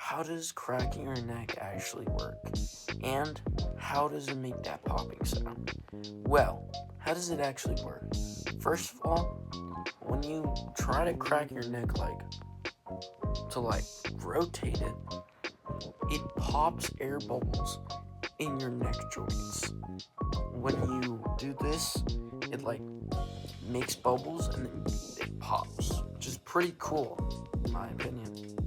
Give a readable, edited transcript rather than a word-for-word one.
how does cracking your neck actually work? And how does it make that popping sound? Well, how does it actually work? First of all, when you try to crack your neck to rotate it, it pops air bubbles in your neck joints. When you do this, it makes bubbles and then it pops, which is pretty cool in my opinion.